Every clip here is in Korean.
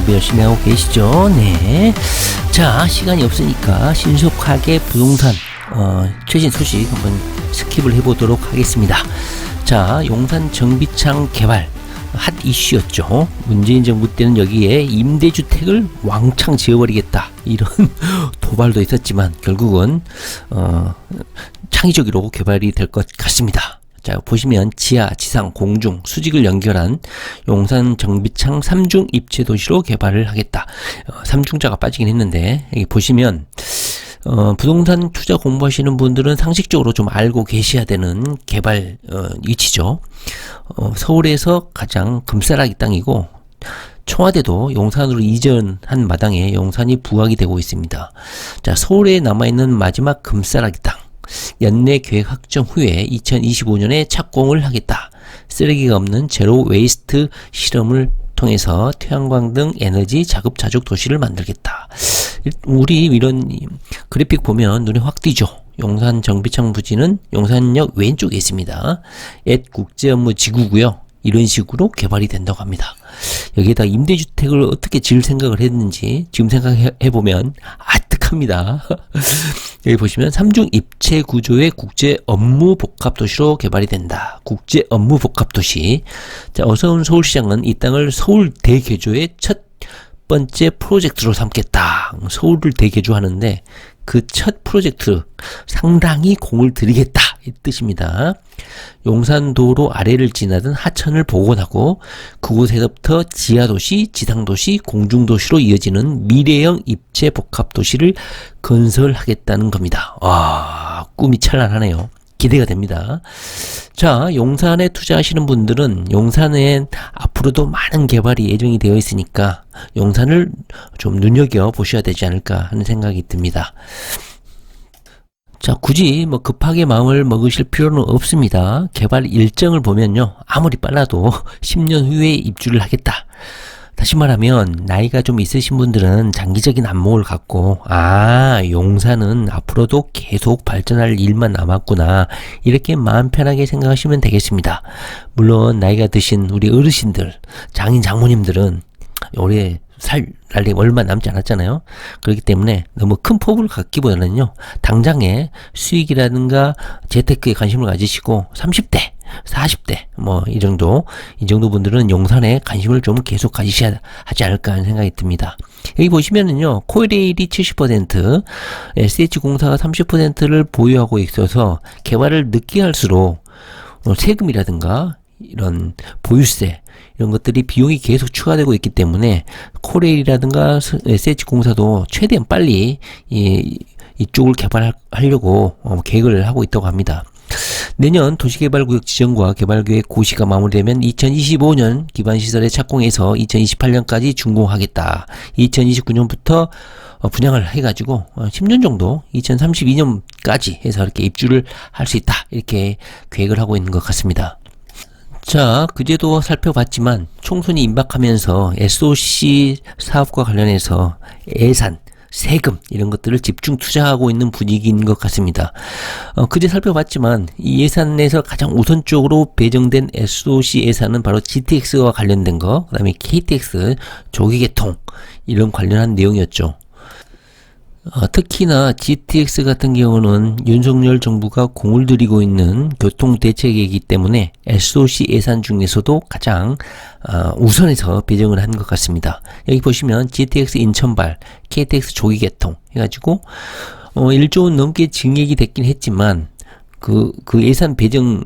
공부 열심히 하고 계시죠? 네. 자, 시간이 없으니까 신속하게 부동산 최신 소식 한번 스킵을 해보도록 하겠습니다. 자, 용산 정비창 개발 핫 이슈였죠. 문재인 정부 때는 여기에 임대주택을 왕창 지어버리겠다 이런 도발도 있었지만 결국은 창의적으로 개발이 될 것 같습니다. 자, 보시면 지하, 지상, 공중, 수직을 연결한 용산 정비창 3중 입체 도시로 개발을 하겠다. 3중자가 빠지긴 했는데 여기 보시면 부동산 투자 공부하시는 분들은 상식적으로 좀 알고 계셔야 되는 개발 위치죠. 서울에서 가장 금싸라기 땅이고 청와대도 용산으로 이전한 마당에 용산이 부각이 되고 있습니다. 자, 서울에 남아있는 마지막 금싸라기 땅. 연내 계획 확정 후에 2025년에 착공을 하겠다. 쓰레기가 없는 제로 웨이스트 실험을 통해서 태양광 등 에너지 자급자족 도시를 만들겠다. 우리 이런 그래픽 보면 눈에 확 띄죠. 용산 정비창 부지는 용산역 왼쪽에 있습니다. 앳 국제업무지구고요. 이런 식으로 개발이 된다고 합니다. 여기에다 임대주택을 어떻게 지을 생각을 했는지 지금 생각해보면 아득합니다. 여기 보시면 3중 입체 구조의 국제 업무 복합 도시로 개발이 된다. 국제 업무 복합 도시. 자, 어서운 서울시장은 이 땅을 서울 대개조의 첫 번째 프로젝트로 삼겠다. 서울을 대개조하는데 그 첫 프로젝트 상당히 공을 들이겠다 이 뜻입니다. 용산도로 아래를 지나던 하천을 복원하고 그곳에서부터 지하도시, 지상도시, 공중도시로 이어지는 미래형 입체 복합도시를 건설하겠다는 겁니다. 와, 꿈이 찬란하네요. 기대가 됩니다. 자, 용산에 투자하시는 분들은 용산에 앞으로도 많은 개발이 예정이 되어 있으니까 용산을 좀 눈여겨보셔야 되지 않을까 하는 생각이 듭니다. 자, 굳이 뭐 급하게 마음을 먹으실 필요는 없습니다. 개발 일정을 보면요, 아무리 빨라도 10년 후에 입주를 하겠다. 다시 말하면 나이가 좀 있으신 분들은 장기적인 안목을 갖고 용산은 앞으로도 계속 발전할 일만 남았구나 이렇게 마음 편하게 생각하시면 되겠습니다. 물론 나이가 드신 우리 어르신들, 장인 장모님들은 올해 살 날이 얼마 남지 않았잖아요. 그렇기 때문에 너무 큰 폭을 갖기보다는요, 당장의 수익이라든가 재테크에 관심을 가지시고 30대 40대 이 정도 분들은 용산에 관심을 좀 계속 가지셔야 하지 않을까 하는 생각이 듭니다. 여기 보시면은요, 코레일이 70%, SH공사가 30%를 보유하고 있어서 개발을 늦게 할수록 세금이라든가 이런 보유세 이런 것들이 비용이 계속 추가되고 있기 때문에 코레일이라든가 SH공사도 최대한 빨리 이쪽을 개발하려고 계획을 하고 있다고 합니다. 내년 도시개발구역 지정과 개발계획 고시가 마무리되면 2025년 기반시설의 착공해서 2028년까지 준공하겠다. 2029년부터 분양을 해가지고 10년 정도 2032년까지 해서 이렇게 입주를 할 수 있다. 이렇게 계획을 하고 있는 것 같습니다. 자, 그제도 살펴봤지만 총선이 임박하면서 SOC 사업과 관련해서 예산, 세금 이런 것들을 집중 투자하고 있는 분위기인 것 같습니다. 그제 살펴봤지만 이 예산에서 가장 우선적으로 배정된 SOC 예산은 바로 GTX와 관련된 거, 그 다음에 KTX 조기개통 이런 관련한 내용이었죠. 특히나 GTX 같은 경우는 윤석열 정부가 공을 들이고 있는 교통대책이기 때문에 SOC 예산 중에서도 가장 우선해서 배정을 한 것 같습니다. 여기 보시면 GTX 인천발, KTX 조기개통 해가지고 1조 원 넘게 증액이 됐긴 했지만 그 예산 배정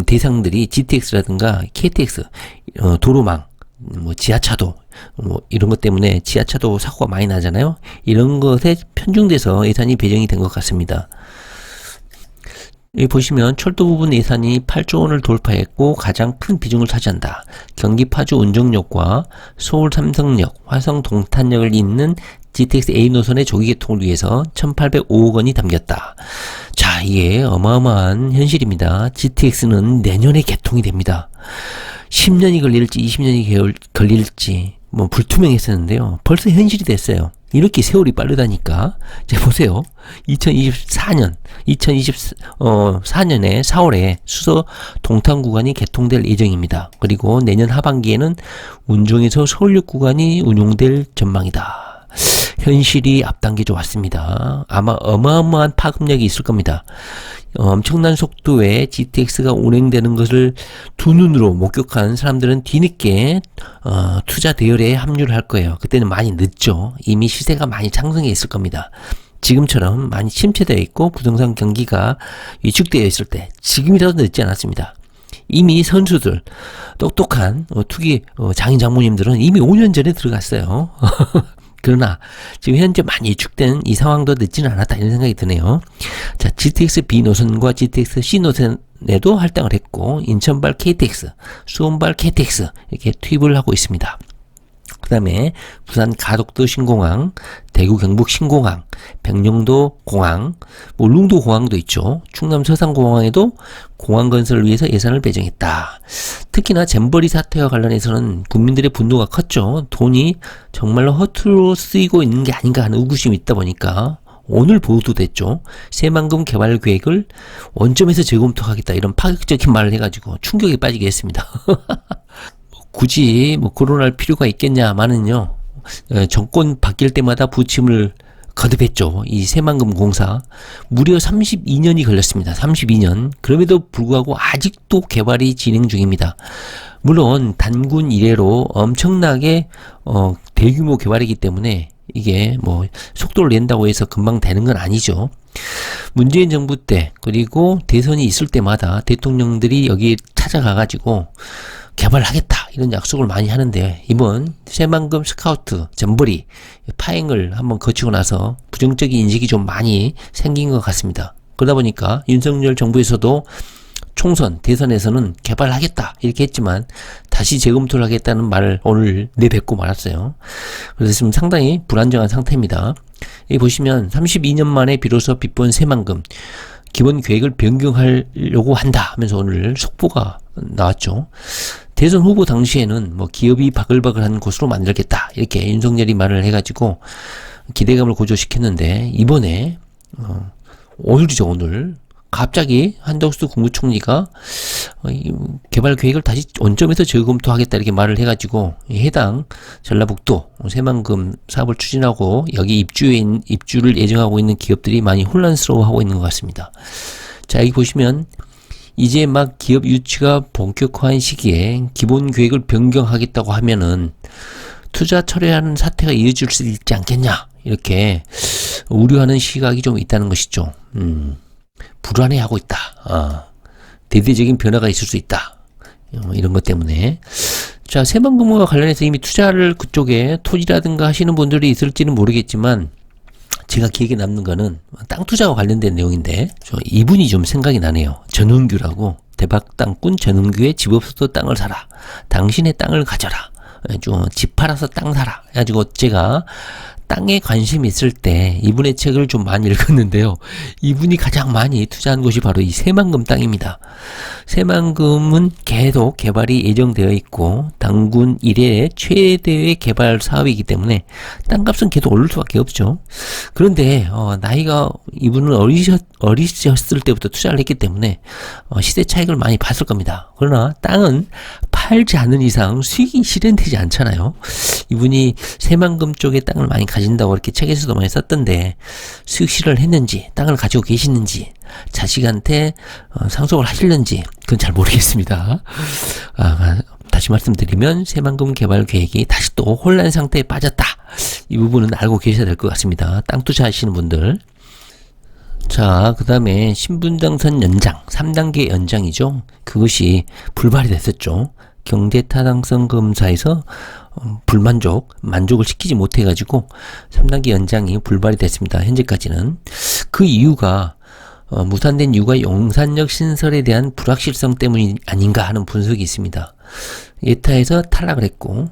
대상들이 GTX라든가 KTX, 도로망, 지하차도 이런 것 때문에 지하차도 사고가 많이 나잖아요. 이런 것에 편중돼서 예산이 배정이 된 것 같습니다. 여기 보시면 철도 부분 예산이 8조 원을 돌파했고 가장 큰 비중을 차지한다. 경기 파주 운정역과 서울 삼성역, 화성 동탄역을 잇는 GTX A 노선의 조기 개통을 위해서 1,805억 원이 담겼다. 자, 이게 어마어마한 현실입니다. GTX는 내년에 개통이 됩니다. 10년이 걸릴지 20년이 걸릴지 뭐 불투명했었는데요. 벌써 현실이 됐어요. 이렇게 세월이 빠르다니까. 자, 보세요. 2024년에 4월에 수서 동탄 구간이 개통될 예정입니다. 그리고 내년 하반기에는 운종에서 서울역 구간이 운용될 전망이다. 현실이 앞당겨져 왔습니다. 아마 어마어마한 파급력이 있을 겁니다. 엄청난 속도의 GTX가 운행되는 것을 두 눈으로 목격한 사람들은 뒤늦게 투자 대열에 합류를 할 거예요. 그때는 많이 늦죠. 이미 시세가 많이 상승해 있을 겁니다. 지금처럼 많이 침체되어 있고 부동산 경기가 위축되어 있을 때, 지금이라도 늦지 않았습니다. 이미 선수들, 똑똑한 투기 장인 장모님들은 이미 5년 전에 들어갔어요. 그러나 지금 현재 많이 위축된 이 상황도 늦지는 않았다, 이런 생각이 드네요. 자, GTX B 노선과 GTX C 노선에도 할당을 했고, 인천발 KTX, 수원발 KTX 이렇게 투입을 하고 있습니다. 그 다음에 부산 가덕도 신공항, 대구 경북 신공항, 백령도 공항, 울릉도 공항도 있죠. 충남 서산공항에도 공항 건설을 위해서 예산을 배정했다. 특히나 잼버리 사태와 관련해서는 국민들의 분노가 컸죠. 돈이 정말로 허투루 쓰이고 있는 게 아닌가 하는 의구심이 있다 보니까 오늘 보도됐죠. 새만금 개발 계획을 원점에서 재검토하겠다, 이런 파격적인 말을 해가지고 충격에 빠지게 했습니다. 굳이 거론할 필요가 있겠냐마는요, 정권 바뀔 때마다 부침을 거듭했죠. 이 새만금 공사 무려 32년이 걸렸습니다. 32년. 그럼에도 불구하고 아직도 개발이 진행 중입니다. 물론 단군 이래로 엄청나게 대규모 개발이기 때문에 이게 속도를 낸다고 해서 금방 되는 건 아니죠. 문재인 정부 때, 그리고 대선이 있을 때마다 대통령들이 여기 찾아가가지고 개발하겠다, 이런 약속을 많이 하는데, 이번 새만금 스카우트 잼버리 파행을 한번 거치고 나서 부정적인 인식이 좀 많이 생긴 것 같습니다. 그러다 보니까 윤석열 정부에서도 총선, 대선에서는 개발하겠다 이렇게 했지만 다시 재검토를 하겠다는 말을 오늘 내뱉고 말았어요. 그래서 지금 상당히 불안정한 상태입니다. 여기 보시면 32년 만에 비로소 빚본 새만금 기본 계획을 변경하려고 한다 하면서 오늘 속보가 나왔죠. 대선 후보 당시에는 기업이 바글바글한 곳으로 만들겠다, 이렇게 윤석열이 말을 해가지고 기대감을 고조시켰는데, 이번에 오늘이죠. 오늘 갑자기 한덕수 국무총리가 개발 계획을 다시 원점에서 재검토하겠다, 이렇게 말을 해가지고 해당 전라북도 새만금 사업을 추진하고 여기 입주를 예정하고 있는 기업들이 많이 혼란스러워하고 있는 것 같습니다. 자, 여기 보시면 이제 막 기업 유치가 본격화한 시기에 기본 계획을 변경하겠다고 하면은 투자 철회하는 사태가 이어질 수 있지 않겠냐, 이렇게 우려하는 시각이 좀 있다는 것이죠. 불안해하고 있다. 대대적인 변화가 있을 수 있다. 이런 것 때문에. 자, 새만금과 관련해서 이미 투자를 그쪽에 토지라든가 하시는 분들이 있을지는 모르겠지만, 제가 기억에 남는 거는 땅 투자와 관련된 내용인데, 이분이 좀 생각이 나네요. 전은규라고, 대박 땅꾼 전은규의 집 없어도 땅을 사라, 당신의 땅을 가져라, 좀 집 팔아서 땅 사라 해가지고 제가 땅에 관심이 있을 때 이분의 책을 좀 많이 읽었는데요. 이분이 가장 많이 투자한 곳이 바로 이 새만금 땅입니다. 새만금은 계속 개발이 예정되어 있고 당군 이래 최대의 개발 사업이기 때문에 땅값은 계속 오를 수밖에 없죠. 그런데 나이가, 이분은 어리셨을 때부터 투자를 했기 때문에 시대 차익을 많이 봤을 겁니다. 그러나 땅은 팔지 않는 이상 수익이 실현되지 않잖아요. 이분이 새만금 쪽에 땅을 많이 가진다고 이렇게 책에서도 많이 썼던데, 수익 실현을 했는지, 땅을 가지고 계시는지, 자식한테 상속을 하실는지 그건 잘 모르겠습니다. 다시 말씀드리면 새만금 개발 계획이 다시 또 혼란 상태에 빠졌다, 이 부분은 알고 계셔야 될 것 같습니다. 땅 투자하시는 분들. 자, 그 다음에 신분당선 연장, 3단계 연장이죠. 그것이 불발이 됐었죠. 경제타당성 검사에서 만족을 시키지 못해가지고 3단계 연장이 불발이 됐습니다. 현재까지는. 그 이유가 무산된 이유가 용산역 신설에 대한 불확실성 때문이 아닌가 하는 분석이 있습니다. 예타에서 탈락을 했고,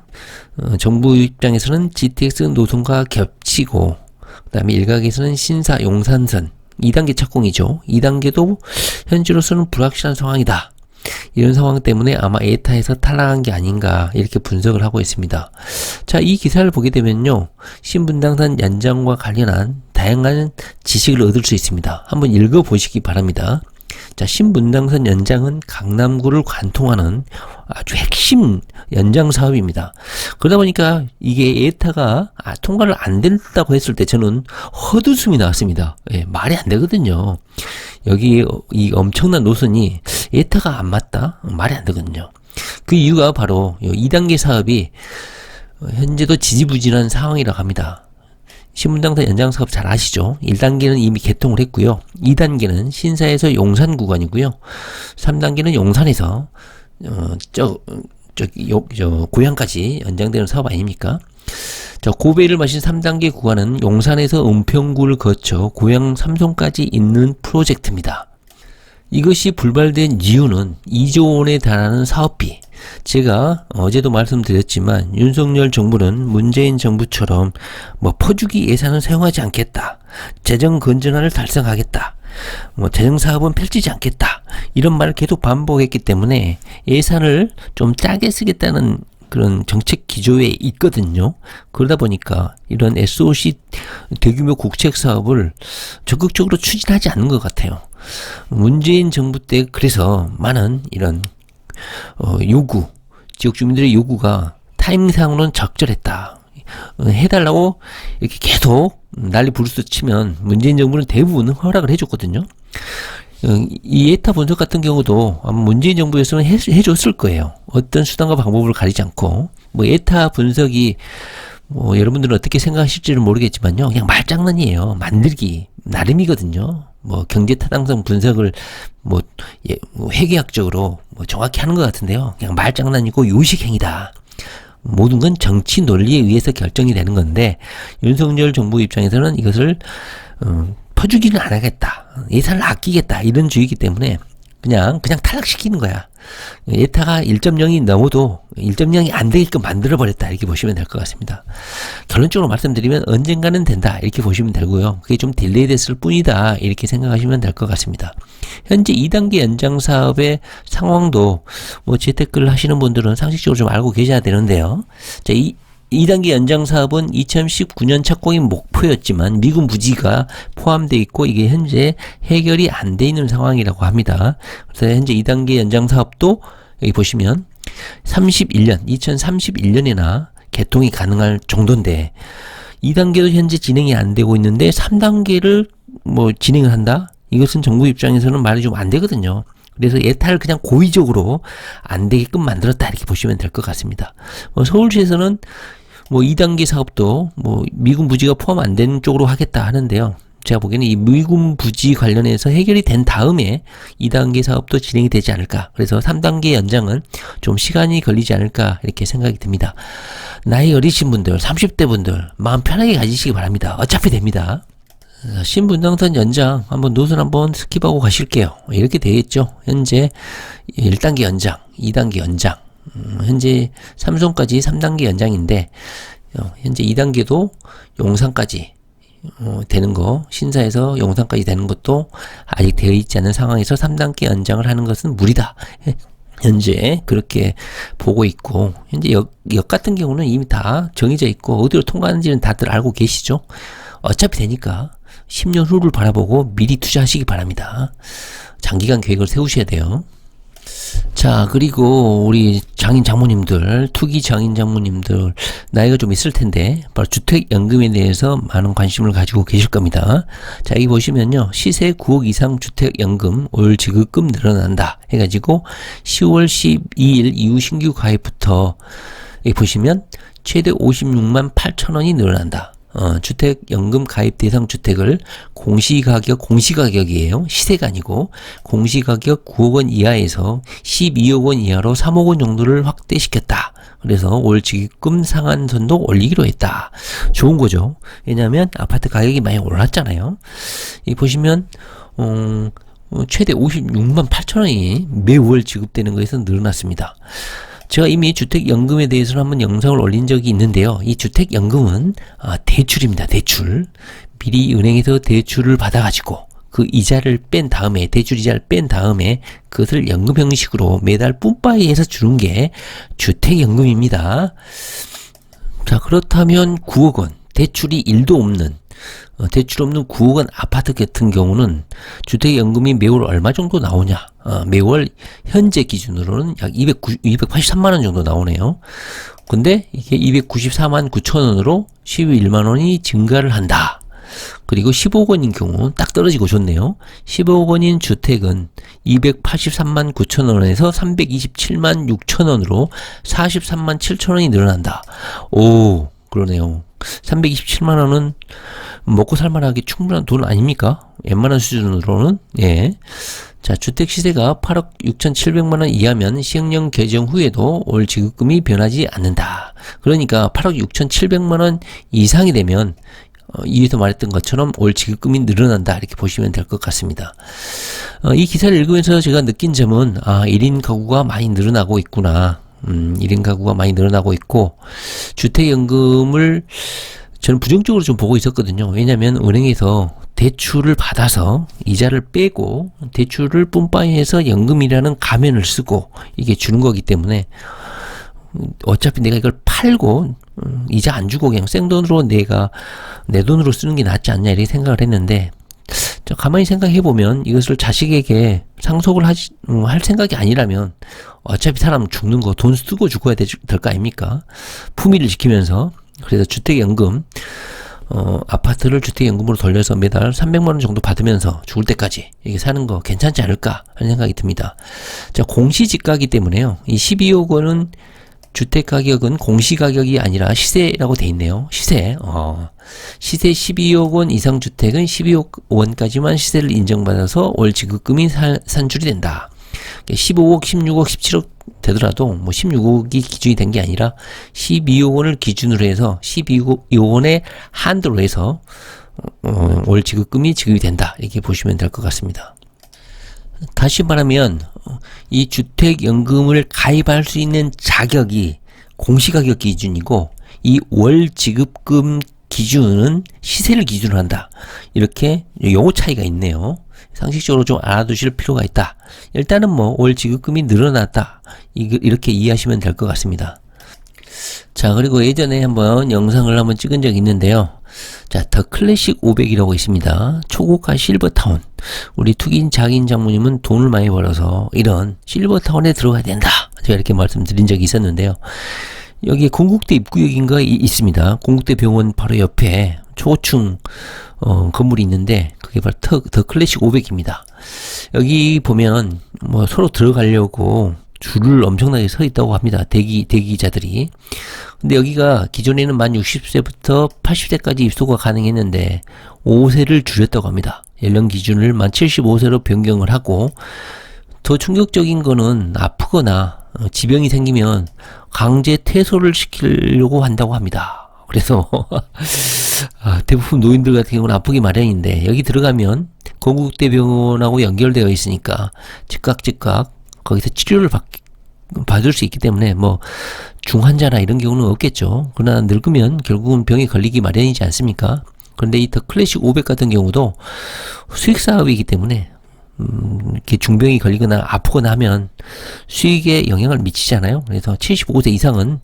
정부 입장에서는 GTX 노선과 겹치고, 그 다음에 일각에서는 신사 용산선 2단계 착공이죠. 2단계도 현재로서는 불확실한 상황이다. 이런 상황 때문에 아마 에타에서 탈락한 게 아닌가 이렇게 분석을 하고 있습니다. 자, 이 기사를 보게 되면요, 신분당선 연장과 관련한 다양한 지식을 얻을 수 있습니다. 한번 읽어보시기 바랍니다. 자, 신분당선 연장은 강남구를 관통하는 아주 핵심 연장 사업입니다. 그러다 보니까 이게 에타가 통과를 안 된다고 했을 때 저는 헛웃음이 나왔습니다. 예, 말이 안 되거든요. 여기 이 엄청난 노선이 에타가 안 맞다? 말이 안 되거든요. 그 이유가 바로 2단계 사업이 현재도 지지부진한 상황이라고 합니다. 신분당선 연장 사업 잘 아시죠? 1단계는 이미 개통을 했고요. 2단계는 신사에서 용산 구간이고요. 3단계는 용산에서 고양까지 연장되는 사업 아닙니까? 자, 고배를 마신 3단계 구간은 용산에서 은평구를 거쳐 고양 삼성까지 있는 프로젝트입니다. 이것이 불발된 이유는 2조 원에 달하는 사업비. 제가 어제도 말씀드렸지만 윤석열 정부는 문재인 정부처럼 퍼주기 예산을 사용하지 않겠다, 재정 건전화를 달성하겠다, 재정 사업은 펼치지 않겠다, 이런 말을 계속 반복했기 때문에 예산을 좀 짜게 쓰겠다는 그런 정책 기조에 있거든요. 그러다 보니까 이런 SOC 대규모 국책 사업을 적극적으로 추진하지 않는 것 같아요. 문재인 정부 때 그래서 많은 이런 요구, 지역 주민들의 요구가 타임상으로는 적절했다, 해달라고 이렇게 계속 난리 부르스 치면 문재인 정부는 대부분 허락을 해줬거든요. 이 에타 분석 같은 경우도 아마 문재인 정부에서는 해줬을 거예요. 어떤 수단과 방법을 가리지 않고. 에타 분석이 여러분들은 어떻게 생각하실지는 모르겠지만요, 그냥 말장난이에요. 만들기 나름이거든요. 경제 타당성 분석을 회계학적으로 정확히 하는 것 같은데요, 그냥 말장난이고 요식행위다. 모든 건 정치 논리에 의해서 결정이 되는 건데, 윤석열 정부 입장에서는 이것을 퍼주기는 안 하겠다, 예산을 아끼겠다, 이런 주의이기 때문에 그냥 탈락시키는 거야. 에타가 1.0이 넘어도 1.0이 안 되게끔 만들어버렸다, 이렇게 보시면 될 것 같습니다. 결론적으로 말씀드리면 언젠가는 된다, 이렇게 보시면 되고요. 그게 좀 딜레이 됐을 뿐이다, 이렇게 생각하시면 될 것 같습니다. 현재 2단계 연장 사업의 상황도 재테크를 하시는 분들은 상식적으로 좀 알고 계셔야 되는데요. 자, 2단계 연장 사업은 2019년 착공이 목표였지만 미군 부지가 포함되어 있고 이게 현재 해결이 안 돼 있는 상황이라고 합니다. 그래서 현재 2단계 연장 사업도 여기 보시면 2031년에나 개통이 가능할 정도인데, 2단계도 현재 진행이 안 되고 있는데 3단계를 진행을 한다? 이것은 정부 입장에서는 말이 좀 안 되거든요. 그래서 에타를 그냥 고의적으로 안 되게끔 만들었다, 이렇게 보시면 될 것 같습니다. 서울시에서는 2단계 사업도 미군 부지가 포함 안 되는 쪽으로 하겠다 하는데요. 제가 보기에는 이 미군 부지 관련해서 해결이 된 다음에 2단계 사업도 진행이 되지 않을까. 그래서 3단계 연장은 좀 시간이 걸리지 않을까, 이렇게 생각이 듭니다. 나이 어리신 분들, 30대 분들 마음 편하게 가지시기 바랍니다. 어차피 됩니다. 신분당선 연장 한번 노선 한번 스킵하고 가실게요. 이렇게 되겠죠. 현재 1단계 연장, 2단계 연장, 현재 삼성까지 3단계 연장인데, 현재 2단계도 용산까지 되는 거, 신사에서 용산까지 되는 것도 아직 되어 있지 않은 상황에서 3단계 연장을 하는 것은 무리다, 현재 그렇게 보고 있고, 현재 역 같은 경우는 이미 다 정해져 있고 어디로 통과하는지는 다들 알고 계시죠. 어차피 되니까 10년 후를 바라보고 미리 투자하시기 바랍니다. 장기간 계획을 세우셔야 돼요. 자, 그리고 우리 장인 장모님들, 투기 장인 장모님들 나이가 좀 있을 텐데 바로 주택연금에 대해서 많은 관심을 가지고 계실 겁니다. 자, 여기 보시면요, 시세 9억 이상 주택연금 올 지급금 늘어난다 해가지고 10월 12일 이후 신규 가입부터 여기 보시면 최대 56만 8천 원이 늘어난다. 주택연금 가입 대상 주택을 공시가격이에요. 시세가 아니고 공시가격 9억 원 이하에서 12억 원 이하로 3억 원 정도를 확대시켰다. 그래서 올 지급금 상한선도 올리기로 했다. 좋은 거죠. 왜냐하면 아파트 가격이 많이 올랐잖아요. 이 보시면 최대 56만 8천 원이 매월 지급되는 것에서 늘어났습니다. 제가 이미 주택연금에 대해서는 한번 영상을 올린 적이 있는데요. 이 주택연금은 대출입니다. 대출. 미리 은행에서 대출을 받아가지고 그 이자를 뺀 다음에, 대출 이자를 뺀 다음에 그것을 연금 형식으로 매달 뿜빠이해서 주는 게 주택연금입니다. 자, 그렇다면 9억 원, 대출이 1도 없는, 대출 없는 9억 원 아파트 같은 경우는 주택연금이 매월 얼마 정도 나오냐? 매월 현재 기준으로는 약 283만 원 정도 나오네요. 근데 이게 294만 9천 원으로 11만 원이 증가를 한다. 그리고 15억 원인 경우 딱 떨어지고 좋네요. 15억 원인 주택은 283만 9천 원에서 327만 6천 원으로 43만 7천 원이 늘어난다. 오, 그러네요. 327만 원은 먹고 살만하게 충분한 돈 아닙니까? 웬만한 수준으로는. 예. 자, 주택 시세가 8억 6,700만 원 이하면 시행령 개정 후에도 올 지급금이 변하지 않는다. 그러니까 8억 6,700만 원 이상이 되면 위에서 말했던 것처럼 올 지급금이 늘어난다, 이렇게 보시면 될 것 같습니다. 이 기사를 읽으면서 제가 느낀 점은 1인 가구가 많이 늘어나고 있구나. 1인 가구가 많이 늘어나고 있고, 주택연금을 저는 부정적으로 좀 보고 있었거든요. 왜냐면 은행에서 대출을 받아서 이자를 빼고 대출을 뿜빠이해서 연금이라는 가면을 쓰고 이게 주는 거기 때문에 어차피 내가 이걸 팔고 이자 안 주고 그냥 생돈으로 내가 내 돈으로 쓰는 게 낫지 않냐, 이렇게 생각을 했는데, 가만히 생각해 보면 이것을 자식에게 상속을 할 생각이 아니라면 어차피 사람 죽는 거 돈 쓰고 죽어야 될 거 아닙니까? 품위를 지키면서. 그래서 주택연금, 아파트를 주택연금으로 돌려서 매달 300만 원 정도 받으면서 죽을 때까지 이게 사는 거 괜찮지 않을까 하는 생각이 듭니다. 자, 공시지가이기 때문에요. 이 12억 원은 주택가격은 공시가격이 아니라 시세라고 돼 있네요. 시세. 시세 12억 원 이상 주택은 12억 원까지만 시세를 인정받아서 월 지급금이 산출이 된다. 15억, 16억, 17억 되더라도 뭐 16억이 기준이 된 게 아니라 12억 원을 기준으로 해서 12억 원의 한도로 해서 월 지급금이 지급이 된다, 이렇게 보시면 될 것 같습니다. 다시 말하면 이 주택연금을 가입할 수 있는 자격이 공시가격 기준이고 이 월 지급금 기준은 시세를 기준으로 한다. 이렇게 용어 차이가 있네요. 상식적으로 좀 알아두실 필요가 있다. 일단은 뭐 월 지급금이 늘어났다, 이렇게 이해하시면 될 것 같습니다. 자, 그리고 예전에 한번 영상을 한번 찍은 적이 있는데요. 자, 더 클래식 500이라고 있습니다. 초고가 실버타운. 우리 투기인 장인 장모님은 돈을 많이 벌어서 이런 실버타운에 들어가야 된다, 제가 이렇게 말씀드린 적이 있었는데요. 여기에 건국대 입구역인가 있습니다. 건국대 병원 바로 옆에 초고층 건물이 있는데 그게 바로 더 클래식 500입니다. 여기 보면 뭐 서로 들어가려고 줄을 엄청나게 서 있다고 합니다. 대기자들이. 근데 여기가 기존에는 만 60세부터 80세까지 입소가 가능했는데 5세를 줄였다고 합니다. 연령 기준을 만 75세로 변경을 하고, 더 충격적인 거는 아프거나 지병이 생기면 강제 퇴소를 시키려고 한다고 합니다. 그래서 대부분 노인들 같은 경우는 아프기 마련인데 여기 들어가면 건국대병원하고 연결되어 있으니까 즉각 거기서 치료를 받을 수 있기 때문에 뭐 중환자나 이런 경우는 없겠죠. 그러나 늙으면 결국은 병에 걸리기 마련이지 않습니까? 그런데 이 더 클래식 500 같은 경우도 수익 사업이기 때문에 이렇게 중병이 걸리거나 아프거나 하면 수익에 영향을 미치잖아요. 그래서 75세 이상은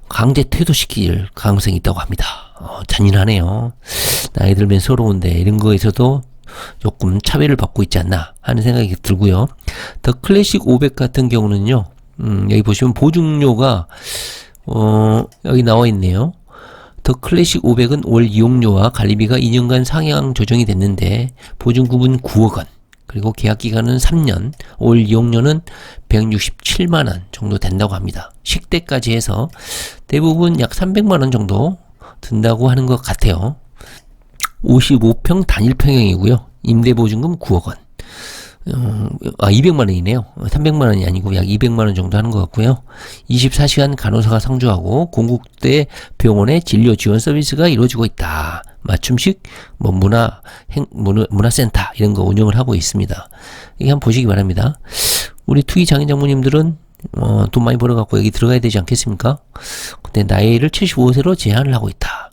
강제 퇴소시킬 가능성이 있다고 합니다. 잔인하네요. 나이 들면 서러운데 이런 거에서도 조금 차별을 받고 있지 않나 하는 생각이 들고요. 더 클래식 500 같은 경우는요, 여기 보시면 보증료가 여기 나와 있네요. 더 클래식 500은 월 이용료와 관리비가 2년간 상향 조정이 됐는데 보증금은 9억 원, 그리고 계약기간은 3년, 월 이용료는 167만원 정도 된다고 합니다. 식대까지 해서 대부분 약 300만원 정도 든다고 하는 것 같아요. 55평 단일평형이고요. 임대보증금 9억 원. 200만원이네요. 300만원이 아니고 약 200만원 정도 하는 것 같고요. 24시간 간호사가 상주하고 건국대 병원의 진료 지원 서비스가 이루어지고 있다. 맞춤식 뭐 문화센터 이런 거 운영을 하고 있습니다. 이게 한번 보시기 바랍니다. 우리 투기 장인 장모님들은 돈 많이 벌어갖고 여기 들어가야 되지 않겠습니까? 근데 나이를 75세로 제한을 하고 있다.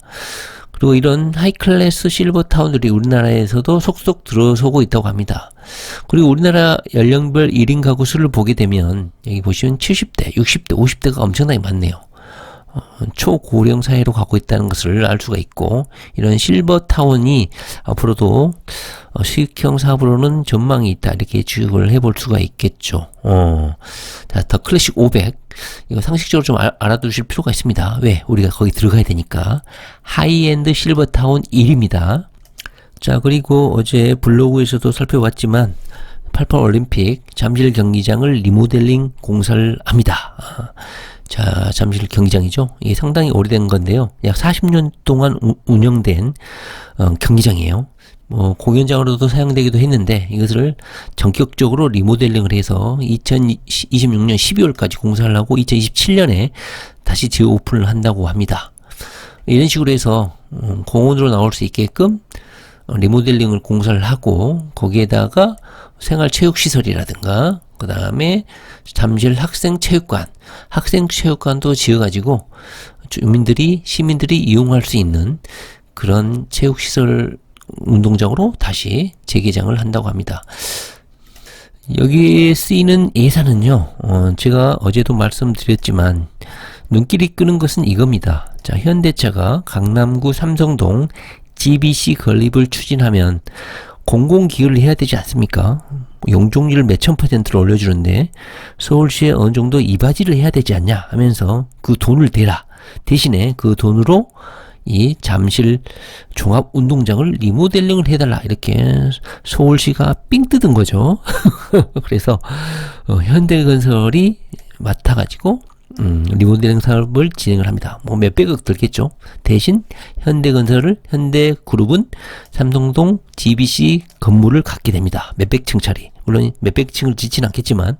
그리고 이런 하이클래스 실버타운들이 우리나라에서도 속속 들어서고 있다고 합니다. 그리고 우리나라 연령별 1인 가구 수를 보게 되면 여기 보시면 70대, 60대, 50대가 엄청나게 많네요. 초고령 사회로 가고 있다는 것을 알 수가 있고, 이런 실버타운이 앞으로도 수익형 사업으로는 전망이 있다, 이렇게 주목을 해볼 수가 있겠죠. 자, 더 클래식 500 이거 상식적으로 좀 알아두실 필요가 있습니다. 왜? 우리가 거기 들어가야 되니까. 하이엔드 실버타운 1입니다. 자, 그리고 어제 블로그에서도 살펴봤지만 88 올림픽 잠실 경기장을 리모델링 공사를 합니다. 자, 잠실 경기장이죠. 이게 상당히 오래된 건데요. 약 40년 동안 운영된 경기장이에요. 공연장으로도 사용되기도 했는데 이것을 전격적으로 리모델링을 해서 2026년 12월까지 공사를 하고 2027년에 다시 재오픈을 한다고 합니다. 이런 식으로 해서 공원으로 나올 수 있게끔 리모델링을 공사를 하고, 거기에다가 생활체육시설이라든가 그 다음에 잠실 학생체육관도 지어가지고 시민들이 이용할 수 있는 그런 체육시설 운동장으로 다시 재개장을 한다고 합니다. 여기에 쓰이는 예산은요, 제가 어제도 말씀드렸지만 눈길이 끄는 것은 이겁니다. 자, 현대차가 강남구 삼성동 GBC 건립을 추진하면 공공기여를 해야 되지 않습니까? 용적률 몇천 %를 올려주는데 서울시에 어느 정도 이바지를 해야 되지 않냐 하면서 그 돈을 대라. 대신에 그 돈으로 이 잠실 종합운동장을 리모델링을 해달라, 이렇게 서울시가 삥 뜯은 거죠. 그래서 현대건설이 맡아가지고 리모델링 사업을 진행을 합니다. 몇백억 들겠죠. 대신 현대그룹은 삼성동 GBC 건물을 갖게 됩니다. 몇백 층짜리. 물론 몇백 층을 짓진 않겠지만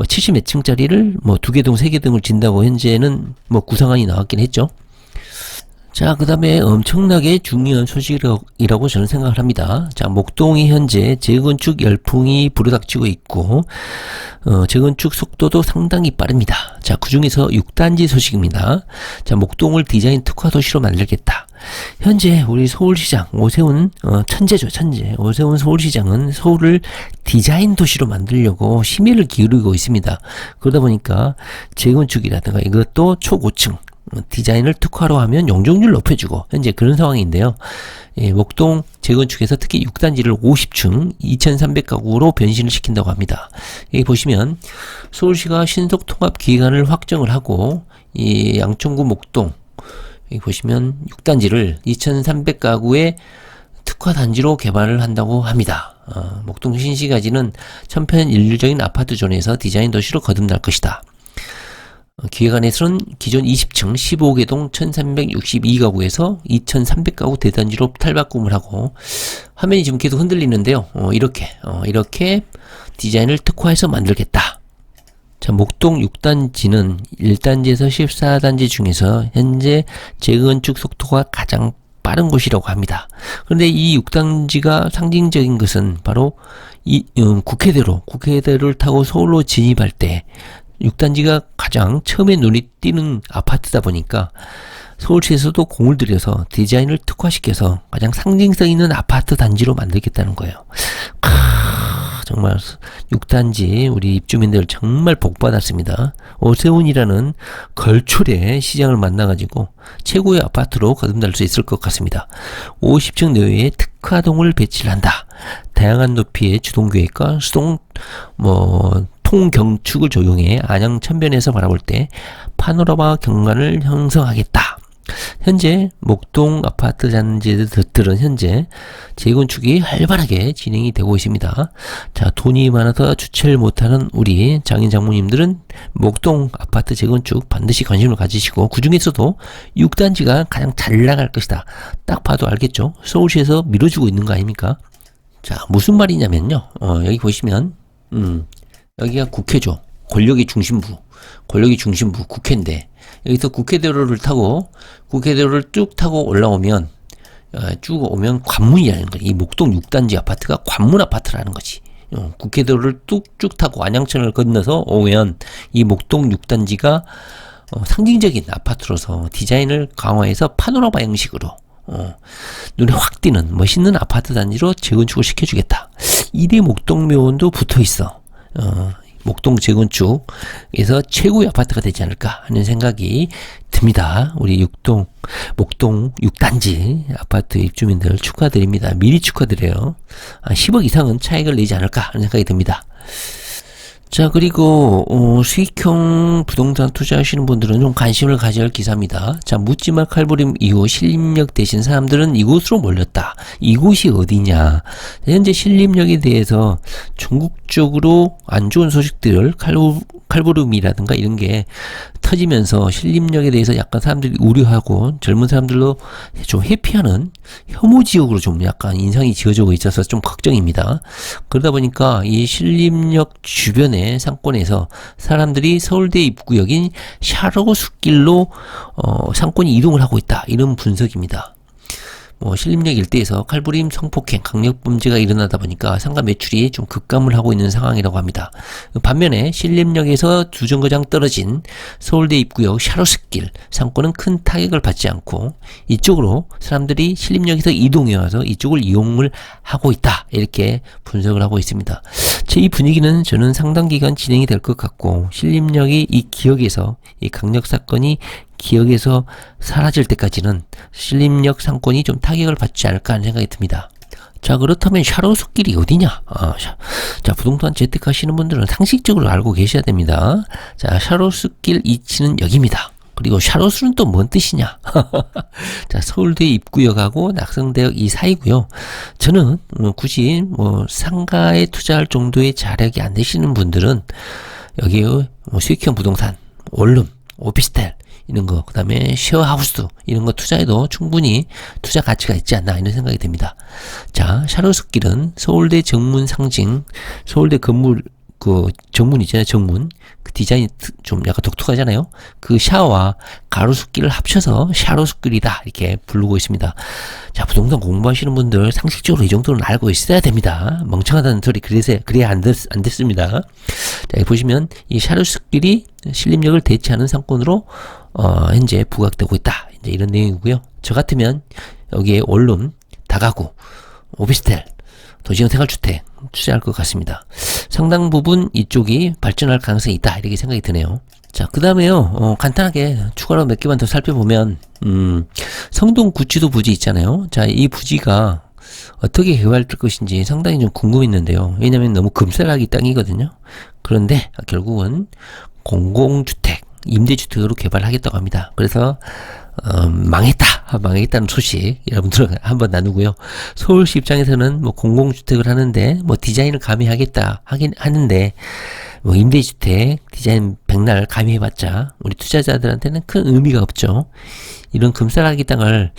70 몇 층짜리를 2개 동, 3개 등을 진다고 현재는 구상안이 나왔긴 했죠. 자, 그 다음에 엄청나게 중요한 소식이라고 저는 생각을 합니다. 자, 목동이 현재 재건축 열풍이 불어닥치고 있고, 재건축 속도도 상당히 빠릅니다. 자, 그 중에서 6단지 소식입니다. 자, 목동을 디자인 특화 도시로 만들겠다. 현재 우리 서울시장 오세훈 천재죠, 천재. 오세훈 서울시장은 서울을 디자인 도시로 만들려고 심혈을 기울이고 있습니다. 그러다 보니까 재건축이라든가 이것도 초고층 디자인을 특화로 하면 용적률 높여주고 현재 그런 상황인데요. 목동 재건축에서 특히 6단지를 50층 2300가구로 변신을 시킨다고 합니다. 여기 보시면 서울시가 신속 통합 기획안을 확정을 하고 이 양천구 목동 여기 보시면 6단지를 2300가구의 특화 단지로 개발을 한다고 합니다. 목동 신시가지는 천편일률적인 아파트존에서 디자인 도시로 거듭날 것이다. 기획안에서는 기존 20층 15개 동 1362가구에서 2300가구 대단지로 탈바꿈을 하고, 화면이 지금 계속 흔들리는데요. 이렇게 디자인을 특화해서 만들겠다. 자, 목동 6단지는 1단지에서 14단지 중에서 현재 재건축 속도가 가장 빠른 곳이라고 합니다. 그런데 이 6단지가 상징적인 것은 바로 이 국회대로를 타고 서울로 진입할 때 6단지가 가장 처음에 눈이 띄는 아파트다 보니까 서울시에서도 공을 들여서 디자인을 특화시켜서 가장 상징성 있는 아파트 단지로 만들겠다는 거예요. 정말 6단지 우리 입주민들 정말 복받았습니다. 오세훈이라는 걸출의 시장을 만나가지고 최고의 아파트로 거듭날 수 있을 것 같습니다. 50층 내외에 특화동을 배치를 한다. 다양한 높이의 주동계획과 수동 통경축을 적용해 안양 천변에서 바라볼 때 파노라마 경관을 형성하겠다. 현재 목동 아파트 단지들은 현재 재건축이 활발하게 진행이 되고 있습니다. 자, 돈이 많아서 주체를 못하는 우리 장인 장모님들은 목동 아파트 재건축 반드시 관심을 가지시고, 그 중에서도 6단지가 가장 잘 나갈 것이다. 딱 봐도 알겠죠. 서울시에서 밀어주고 있는 거 아닙니까? 자, 무슨 말이냐면요. 여기 보시면 여기가 국회죠. 권력의 중심부 국회인데, 여기서 국회대로를 쭉 타고 올라오면 관문이라는 거지. 이 목동 6단지 아파트가 관문 아파트라는 거지. 국회대로를 쭉 타고 안양천을 건너서 오면 이 목동 6단지가 상징적인 아파트로서 디자인을 강화해서 파노라마 형식으로 눈에 확 띄는 멋있는 아파트 단지로 재건축을 시켜주겠다. 1위 목동묘원도 붙어 있어. 목동 재건축에서 최고의 아파트가 되지 않을까 하는 생각이 듭니다. 우리 목동 6단지 아파트 입주민들 축하드립니다. 미리 축하드려요. 10억 이상은 차익을 내지 않을까 하는 생각이 듭니다. 자, 그리고 수익형 부동산 투자하시는 분들은 좀 관심을 가져야 할 기사입니다. 자, 묻지마 칼부림 이후 신림역 대신 사람들은 이곳으로 몰렸다. 이곳이 어디냐? 현재 신림역에 대해서 전국적으로 안 좋은 소식들을 칼부림이라든가 이런 게 터지면서 신림역에 대해서 약간 사람들이 우려하고 젊은 사람들로 좀 회피하는 혐오 지역으로 좀 약간 인상이 지어지고 있어서 좀 걱정입니다. 그러다 보니까 이 신림역 주변의 상권에서 사람들이 서울대 입구역인 샤로숲길로 상권이 이동을 하고 있다. 이런 분석입니다. 신림역 일대에서 칼부림, 성폭행, 강력범죄가 일어나다 보니까 상가 매출이 좀 급감을 하고 있는 상황이라고 합니다. 반면에 신림역에서 2정거장 떨어진 서울대 입구역 샤로숲길 상권은 큰 타격을 받지 않고 이쪽으로 사람들이 신림역에서 이동해와서 이쪽을 이용을 하고 있다. 이렇게 분석을 하고 있습니다. 이 분위기는 저는 상당 기간 진행이 될 것 같고 신림역이 이 기억에서 이 강력사건이 기억에서 사라질 때까지는 신림역 상권이 좀 타격을 받지 않을까 하는 생각이 듭니다. 자, 그렇다면 샤로숲길이 어디냐? 자, 부동산 재테크하시는 분들은 상식적으로 알고 계셔야 됩니다. 자, 샤로숲길 위치는 여기입니다. 그리고 샤로숲은 또 뭔 뜻이냐? 자, 서울대 입구역하고 낙성대역 이 사이고요. 저는 굳이 상가에 투자할 정도의 자력이 안 되시는 분들은 여기에 수익형 부동산, 원룸, 오피스텔 이런 거, 그 다음에 쉐어하우스 이런 거 투자해도 충분히 투자 가치가 있지 않나 이런 생각이 듭니다. 자, 샤로숲길은 서울대 정문 상징, 서울대 건물 정문 있잖아요. 정문. 그 디자인이 좀 약간 독특하잖아요. 그 샤와 가로수길을 합쳐서 샤로숲길이다. 이렇게 부르고 있습니다. 자, 부동산 공부하시는 분들 상식적으로 이 정도는 알고 있어야 됩니다. 멍청하다는 소리 그래야 안 됐습니다. 자, 여기 보시면 이 샤로숲길이 신림역을 대체하는 상권으로 현재 부각되고 있다. 이제 이런 내용이고요. 저 같으면 여기에 원룸, 다가구, 오피스텔, 도시형 생활주택 투자할 것 같습니다. 상당 부분 이쪽이 발전할 가능성이 있다. 이렇게 생각이 드네요. 자, 그 다음에요. 간단하게 추가로 몇 개만 더 살펴보면 성동 구치도 부지 있잖아요. 자, 이 부지가 어떻게 개발될 것인지 상당히 좀 궁금했는데요. 왜냐면 너무 금싸라기 땅이거든요. 그런데 결국은 공공주택, 임대주택으로 개발하겠다고 합니다. 그래서 망했다는 소식 여러분들 한번 나누고요. 서울시 입장에서는 공공주택을 하는데 디자인을 감히 하긴 하는데 임대주택 디자인 백날 감히 해봤자 우리 투자자들한테는 큰 의미가 없죠. 이런 금싸라기 땅을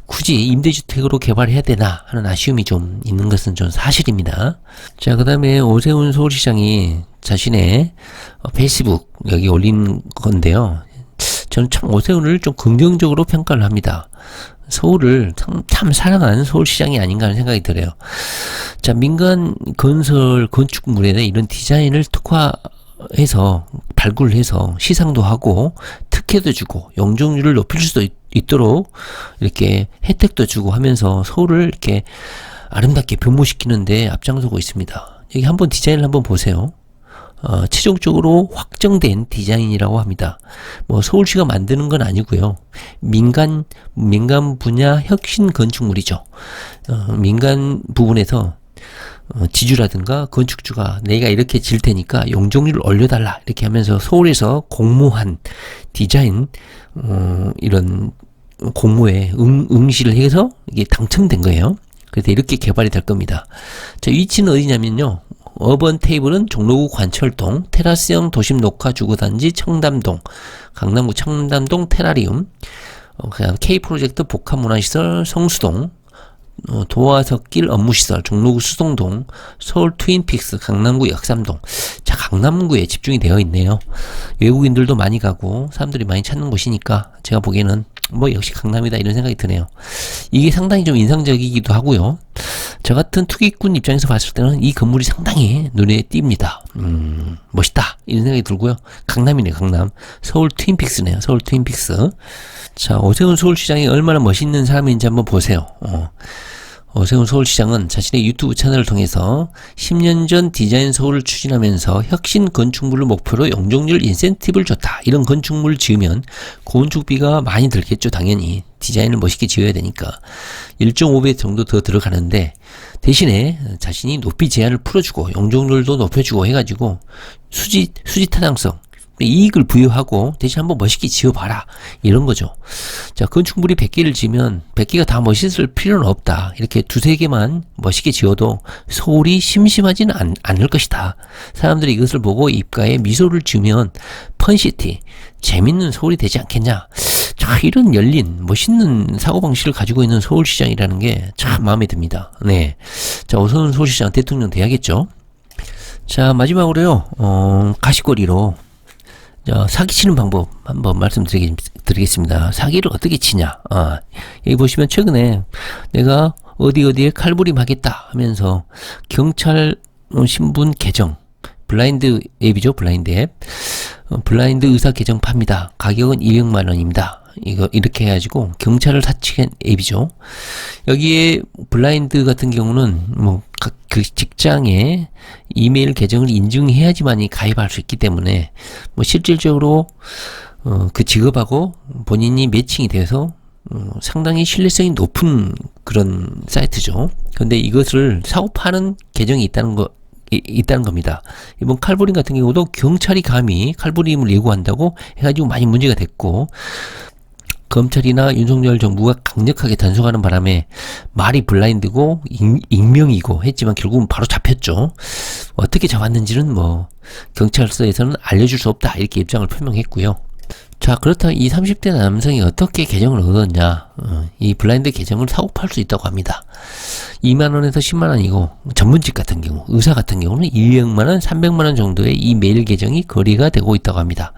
굳이 임대주택으로 개발해야 되나 하는 아쉬움이 좀 있는 것은 좀 사실입니다. 자, 그 다음에 오세훈 서울시장이 자신의 페이스북 여기 올린 건데요. 저는 참 오세훈을 좀 긍정적으로 평가를 합니다. 서울을 참 사랑하는 서울시장이 아닌가 하는 생각이 들어요. 자, 민간 건축물에 이런 디자인을 특화해서 발굴을 해서 시상도 하고 특혜도 주고 용적률을 높일 수도 있도록 이렇게 혜택도 주고 하면서 서울을 이렇게 아름답게 변모시키는데 앞장서고 있습니다. 여기 한번 디자인을 한번 보세요. 최종적으로 확정된 디자인이라고 합니다. 서울시가 만드는 건 아니고요. 민간 분야 혁신 건축물이죠. 민간 부분에서 지주라든가 건축주가 내가 이렇게 질 테니까 용적률을 올려달라 이렇게 하면서 서울에서 공모한 디자인 이런 공모에 응시를 해서 이게 당첨된 거예요. 그래서 이렇게 개발이 될 겁니다. 자, 위치는 어디냐면요. 어번 테이블은 종로구 관철동, 테라스형 도심 녹화 주거단지 청담동, 강남구 청담동 테라리움, 그냥 K프로젝트 복합문화시설 성수동, 도화석길 업무시설 종로구 수성동, 서울 트윈픽스 강남구 역삼동. 자, 강남구에 집중이 되어 있네요. 외국인들도 많이 가고 사람들이 많이 찾는 곳이니까 제가 보기에는 뭐 역시 강남이다 이런 생각이 드네요. 이게 상당히 좀 인상적이기도 하고요. 저 같은 투기꾼 입장에서 봤을 때는 이 건물이 상당히 눈에 띕니다. 멋있다 이런 생각이 들고요. 강남이네요. 강남. 서울 트윈픽스네요. 서울 트윈픽스. 자, 오세훈 서울시장이 얼마나 멋있는 사람인지 한번 보세요. 오세훈 서울시장은 자신의 유튜브 채널을 통해서 10년 전 디자인 서울을 추진하면서 혁신 건축물을 목표로 용적률 인센티브를 줬다. 이런 건축물을 지으면 건축비가 많이 들겠죠. 당연히 디자인을 멋있게 지어야 되니까 1.5배 정도 더 들어가는데 대신에 자신이 높이 제한을 풀어주고 용적률도 높여주고 해가지고 수지 타당성 이익을 부여하고 대신 한번 멋있게 지어봐라 이런 거죠. 자, 건축물이 100개를 지으면 100개가 다 멋있을 필요는 없다. 이렇게 두세 개만 멋있게 지어도 서울이 심심하지는 않을 것이다. 사람들이 이것을 보고 입가에 미소를 지으면 펀시티 재밌는 서울이 되지 않겠냐. 자, 이런 열린 멋있는 사고방식을 가지고 있는 서울시장이라는 게 참 마음에 듭니다. 네, 자, 오세훈 서울시장 대통령 돼야겠죠. 자, 마지막으로요, 가시거리로 사기치는 방법 한번 말씀드리겠습니다. 사기를 어떻게 치냐. 여기 보시면 최근에 내가 어디에 칼부림하겠다 하면서 경찰 신분 계정 블라인드 앱이죠. 블라인드 앱. 블라인드 의사 계정 팝니다. 가격은 200만 원입니다. 이거 이렇게 해가지고 경찰을 사칭한 앱이죠. 여기에 블라인드 같은 경우는 뭐 그 직장에 이메일 계정을 인증해야지만이 가입할 수 있기 때문에 뭐 실질적으로 그 직업하고 본인이 매칭이 돼서 상당히 신뢰성이 높은 그런 사이트죠. 근데 이것을 사고 파는 계정이 있다는 겁니다. 이번 칼부림 같은 경우도 경찰이 감히 칼부림을 예고한다고 해가지고 많이 문제가 됐고 검찰이나 윤석열 정부가 강력하게 단속하는 바람에 말이 블라인드고 익명이고 했지만 결국은 바로 잡혔죠. 어떻게 잡았는지는 뭐 경찰서에서는 알려줄 수 없다 이렇게 입장을 표명했고요. 자, 그렇다면 이 30대 남성이 어떻게 계정을 얻었냐. 이 블라인드 계정을 사고 팔 수 있다고 합니다. 2만원에서 10만원이고 전문직 같은 경우 의사 같은 경우는 200만원 300만원 정도의 이 메일 계정이 거래가 되고 있다고 합니다.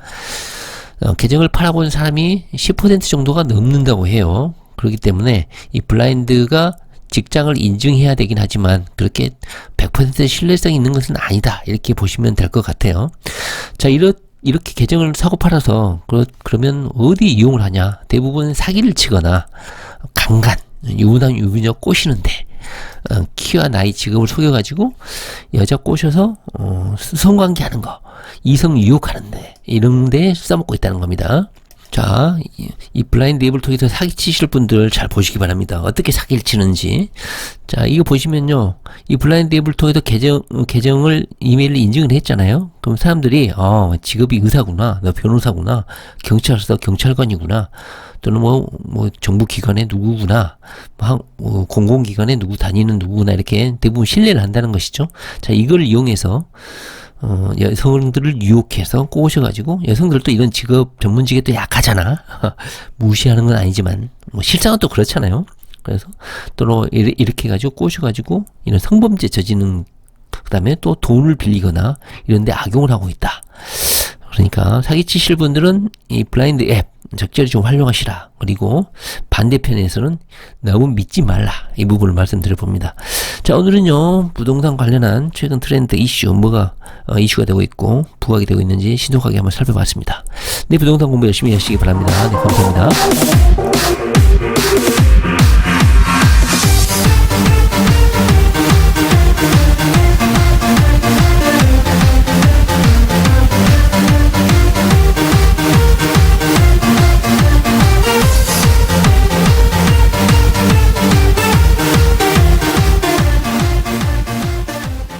계정을 팔아본 사람이 10% 정도가 넘는다고 해요. 그렇기 때문에 이 블라인드가 직장을 인증해야 되긴 하지만 그렇게 100% 신뢰성이 있는 것은 아니다. 이렇게 보시면 될 것 같아요. 자, 이렇게 계정을 사고 팔아서 그러면 어디 이용을 하냐? 대부분 사기를 치거나 강간, 유부남 유부녀 꼬시는데 키와 나이 직업을 속여가지고 여자 꼬셔서 성관계하는 거, 이성 유혹하는데 이런 데 써먹고 있다는 겁니다. 자, 이 블라인드 앱을 통해서 사기치실 분들 잘 보시기 바랍니다. 어떻게 사기를 치는지. 자, 이거 보시면요, 이 블라인드 앱을 통해서 계정을 이메일을 인증을 했잖아요. 그럼 사람들이 직업이 의사구나, 너 변호사구나, 경찰서 경찰관이구나, 또는 뭐 정부기관의 누구구나, 공공기관에 누구 다니는 누구구나, 이렇게 대부분 신뢰를 한다는 것이죠. 자, 이걸 이용해서 여성들을 유혹해서 꼬셔가지고, 여성들도 이런 직업, 전문직에 또 약하잖아. 무시하는 건 아니지만, 뭐 실상은 또 그렇잖아요. 그래서 또 이렇게 해가지고 꼬셔가지고 이런 성범죄 저지르는, 그 다음에 또 돈을 빌리거나 이런 데 악용을 하고 있다. 그러니까 사기치실 분들은 이 블라인드 앱 적절히 좀 활용하시라. 그리고 반대편에서는 너무 믿지 말라. 이 부분을 말씀드려 봅니다. 자, 오늘은요, 부동산 관련한 최근 트렌드 이슈, 뭐가 이슈가 되고 있고 부각이 되고 있는지 신속하게 한번 살펴봤습니다. 네, 부동산 공부 열심히 하시기 바랍니다. 네, 감사합니다.